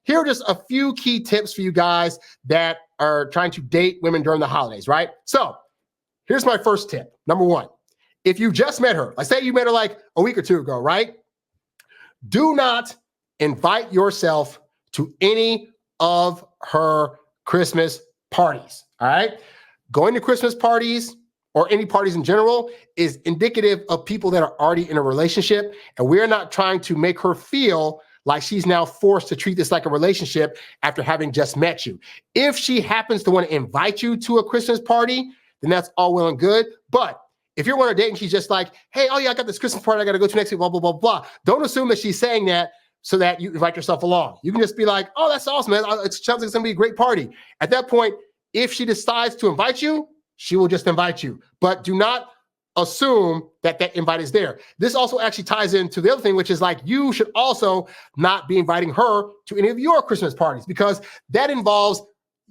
here are just a few key tips for you guys that are trying to date women during the holidays, right? So here's my first tip. Number one, if you just met her, let's say you met her like a week or two ago, right? Do not invite yourself to any of her Christmas parties, all right? Going to Christmas parties or any parties in general is indicative of people that are already in a relationship, and we're not trying to make her feel like she's now forced to treat this like a relationship after having just met you. If she happens to want to invite you to a Christmas party, then that's all well and good. But if you're on a date and she's just like, hey, oh yeah, I got this Christmas party I got to go to next week, blah, blah, blah, blah. Don't assume that she's saying that so that you invite yourself along. You can just be like, oh, that's awesome, man. It sounds like it's going to be a great party. At that point, if she decides to invite you, she will just invite you. But do not assume that that invite is there. This also actually ties into the other thing, which is like you should also not be inviting her to any of your Christmas parties, because that involves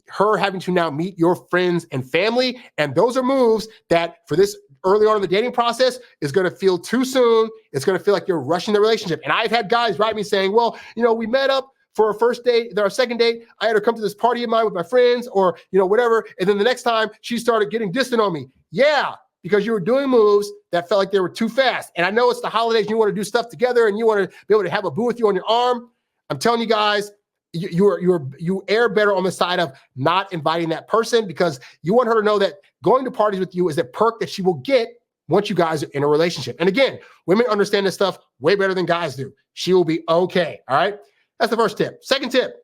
her having to now meet your friends and family. And those are moves that for this early on in the dating process is going to feel too soon. It's going to feel like you're rushing the relationship. And I've had guys write me saying, well, we met up for our first date, our second date, I had her come to this party of mine with my friends or, whatever. And then the next time she started getting distant on me. Yeah, because you were doing moves that felt like they were too fast. And I know it's the holidays, you want to do stuff together and you want to be able to have a boo with you on your arm. I'm telling you guys, you err better on the side of not inviting that person, because you want her to know that going to parties with you is a perk that she will get once you guys are in a relationship. And again, women understand this stuff way better than guys do. She will be okay. All right. That's the first tip. Second tip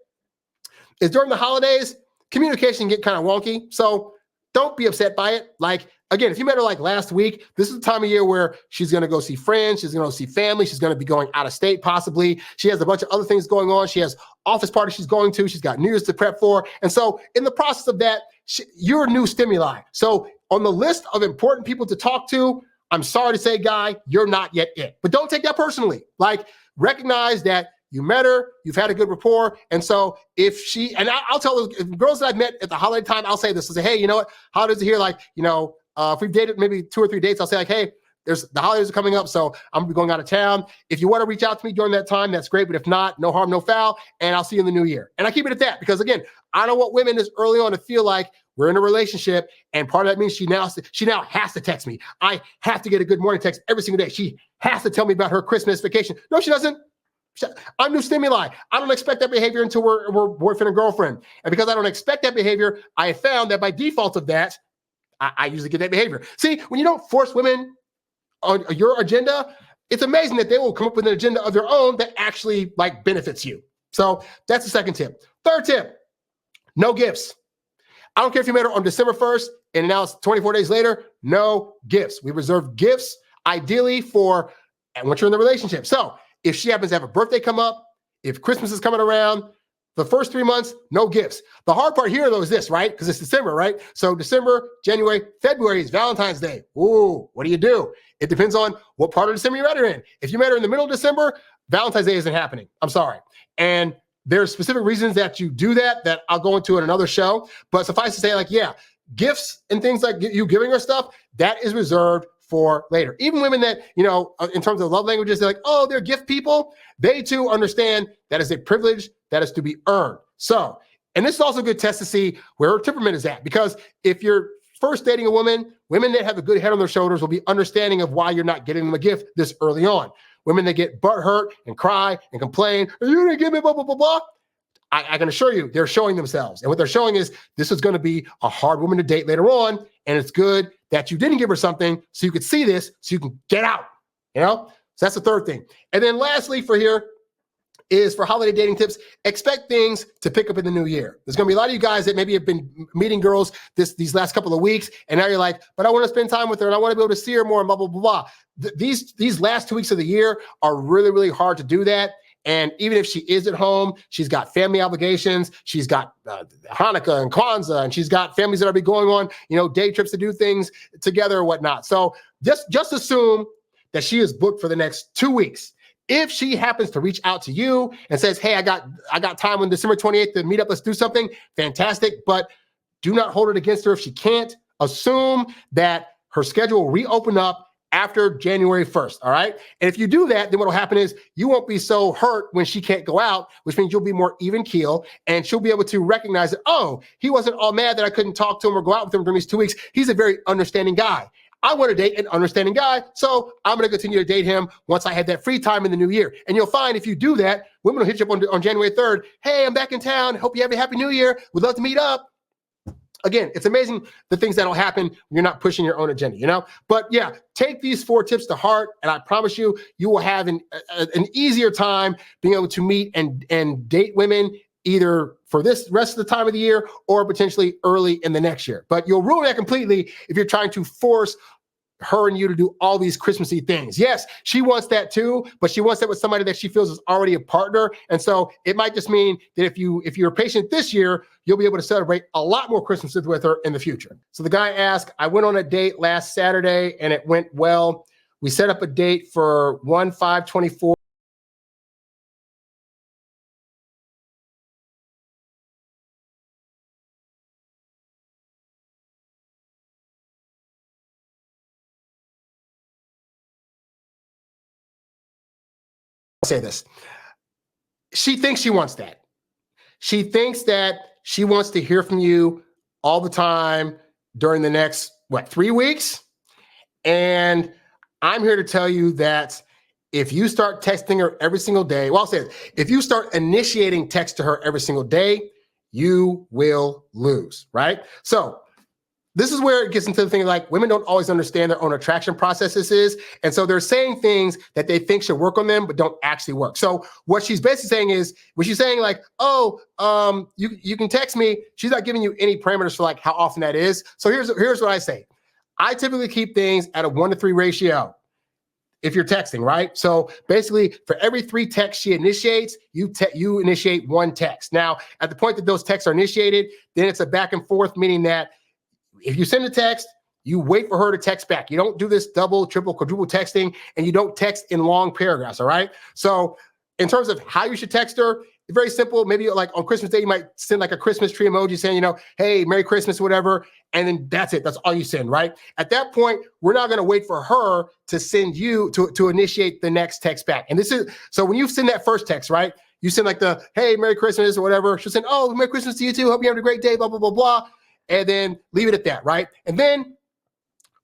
is during the holidays, communication can get kind of wonky. So don't be upset by it. Like, again, if you met her like last week, this is the time of year where she's going to go see friends. She's going to go see family. She's going to be going out of state, possibly. She has a bunch of other things going on. She has office parties she's going to. She's got New Year's to prep for. And so in the process of that, you're a new stimuli. So on the list of important people to talk to, I'm sorry to say, guy, you're not yet it. But don't take that personally. Like, recognize that you met her, you've had a good rapport. And so if she, and I'll tell those girls that I've met at the holiday time, I'll say this. I'll say, hey, you know what? Holidays are here. Like, if we've dated maybe 2 or 3 dates, I'll say like, hey, the holidays are coming up, so I'm gonna be going out of town. If you want to reach out to me during that time, that's great. But if not, no harm, no foul. And I'll see you in the new year. And I keep it at that because, again, I don't want women this early on to feel like we're in a relationship. And part of that means she now has to text me. I have to get a good morning text every single day. She has to tell me about her Christmas vacation. No, she doesn't. I'm new stimuli. I don't expect that behavior until we're boyfriend and girlfriend. And because I don't expect that behavior, I have found that by default of that, I usually get that behavior. See, when you don't force women on your agenda, it's amazing that they will come up with an agenda of their own that actually benefits you. So that's the second tip. Third tip, no gifts. I don't care if you met her on December 1st and now it's 24 days later, no gifts. We reserve gifts ideally for once you're in the relationship. So if she happens to have a birthday come up, if Christmas is coming around, the first 3 months, no gifts. The hard part here, though, is this, right? Because it's December, right? So December, January, February is Valentine's Day. Ooh, what do? It depends on what part of December you met her in. If you met her in the middle of December, Valentine's Day isn't happening. I'm sorry. And there's specific reasons that you do that I'll go into in another show. But suffice to say, gifts and things like you giving her stuff, that is reserved for later. Even women that, in terms of love languages, they're like, oh, they're gift people. They too understand that is a privilege that is to be earned. So, and this is also a good test to see where her temperament is at. Because if you're first dating a woman, women that have a good head on their shoulders will be understanding of why you're not getting them a gift this early on. Women that get butthurt and cry and complain, you didn't give me blah, blah, blah, blah. I can assure you they're showing themselves. And what they're showing is this is going to be a hard woman to date later on. And it's good that you didn't give her something so you could see this, so you can get out, So that's the third thing. And then lastly for here is for holiday dating tips, expect things to pick up in the new year. There's going to be a lot of you guys that maybe have been meeting girls these last couple of weeks. And now you're like, but I want to spend time with her and I want to be able to see her more and blah, blah, blah, blah. These last 2 weeks of the year are really, really hard to do that. And even if she is at home, she's got family obligations. She's got Hanukkah and Kwanzaa, and she's got families that are be going on, day trips to do things together or whatnot. So just assume that she is booked for the next 2 weeks. If she happens to reach out to you and says, hey, I got time on December 28th to meet up, let's do something, fantastic. But do not hold it against her if she can't. Assume that her schedule will reopen up after January 1st, all right? And if you do that, then what will happen is you won't be so hurt when she can't go out, which means you'll be more even keel, and she'll be able to recognize that, oh, he wasn't all mad that I couldn't talk to him or go out with him during these 2 weeks. He's a very understanding guy. I want to date an understanding guy, so I'm going to continue to date him once I have that free time in the new year. And you'll find if you do that, women will hit you up on January 3rd. Hey, I'm back in town. Hope you have a happy new year. Would love to meet up. Again, it's amazing the things that'll happen when you're not pushing your own agenda, you know? But yeah, take these 4 tips to heart, and I promise you, you will have an easier time being able to meet and date women either for this rest of the time of the year or potentially early in the next year. But you'll ruin that completely if you're trying to force her and you to do all these Christmassy things. Yes, she wants that too, but she wants that with somebody that she feels is already a partner. And so it might just mean that if you're patient this year, you'll be able to celebrate a lot more Christmases with her in the future. So the guy asked, I went on a date last Saturday and it went well. We set up a date for 1/5/24. Say this. She thinks she wants that. She thinks that she wants to hear from you all the time during the next, 3 weeks? And I'm here to tell you that if you start texting her every single day, well, I'll say this, if you start initiating text to her every single day, you will lose, right? So this is where it gets into the thing like women don't always understand their own attraction processes. And so they're saying things that they think should work on them, but don't actually work. So what she's basically saying is, when she's saying like, oh, you can text me, she's not giving you any parameters for like how often that is. So here's what I say. I typically keep things at a 1-to-3 ratio if you're texting, right? So basically for every 3 texts she initiates, you initiate 1 text. Now, at the point that those texts are initiated, then it's a back and forth, meaning that if you send a text, you wait for her to text back. You don't do this double, triple, quadruple texting, and you don't text in long paragraphs, all right? So in terms of how you should text her, it's very simple. Maybe like on Christmas Day, you might send like a Christmas tree emoji saying, hey, Merry Christmas, whatever, and then that's it. That's all you send, right? At that point, we're not going to wait for her to send you to initiate the next text back. And this is, so when you send that first text, right, you send like the, hey, Merry Christmas or whatever. She'll send, oh, Merry Christmas to you too. Hope you have a great day, blah, blah, blah, blah. And then leave it at that, right? And then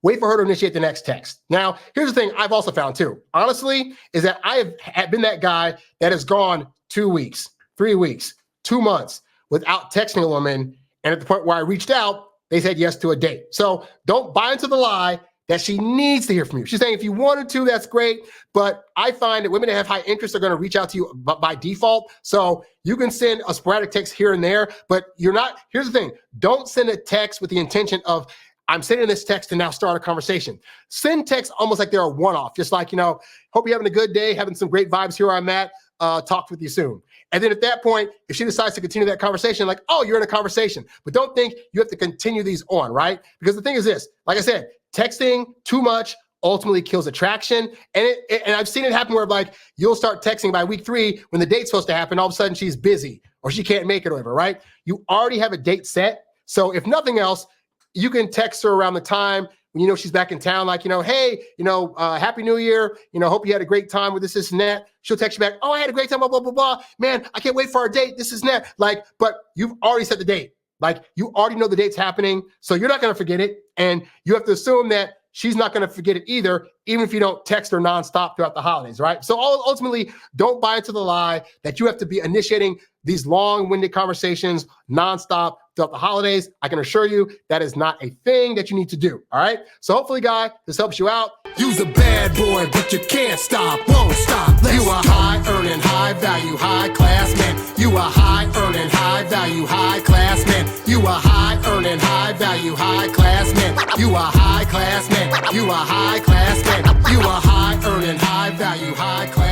wait for her to initiate the next text. Now, here's the thing I've also found too, honestly, is that I have been that guy that has gone 2 weeks, 3 weeks, 2 months without texting a woman. And at the point where I reached out, they said yes to a date. So don't buy into the lie that she needs to hear from you. She's saying if you wanted to, that's great. But I find that women that have high interest are going to reach out to you by default. So you can send a sporadic text here and there, but you're not, here's the thing. Don't send a text with the intention of, I'm sending this text to now start a conversation. Send text almost like they're a one-off. Just like, hope you're having a good day, having some great vibes here where I'm at. Talk with you soon. And then at that point, if she decides to continue that conversation, like, oh, you're in a conversation. But don't think you have to continue these on, right? Because the thing is this, like I said, texting too much ultimately kills attraction. And I've seen it happen where like you'll start texting by week 3 when the date's supposed to happen. All of a sudden she's busy or she can't make it or whatever, right? You already have a date set. So if nothing else, you can text her around the time when she's back in town, like, hey, Happy New Year. Hope you had a great time with this and that. She'll text you back, oh, I had a great time, blah, blah, blah, blah. Man, I can't wait for our date. This is that. Like, but you've already set the date. Like, you already know the date's happening, so you're not going to forget it. And you have to assume that she's not going to forget it either, even if you don't text her nonstop throughout the holidays, right? So ultimately, don't buy into the lie that you have to be initiating these long-winded conversations nonstop throughout the holidays. I can assure you that is not a thing that you need to do, all right? So hopefully, guy, this helps you out. You's a bad boy, but you can't stop, won't stop. You a high-earning, high-value, high-class man. You a high-earning, high-value, high-class man. You a high-earning, high-value, high-class man. You a high-class man. You a high-class man. You a high-earning, high-value, high-class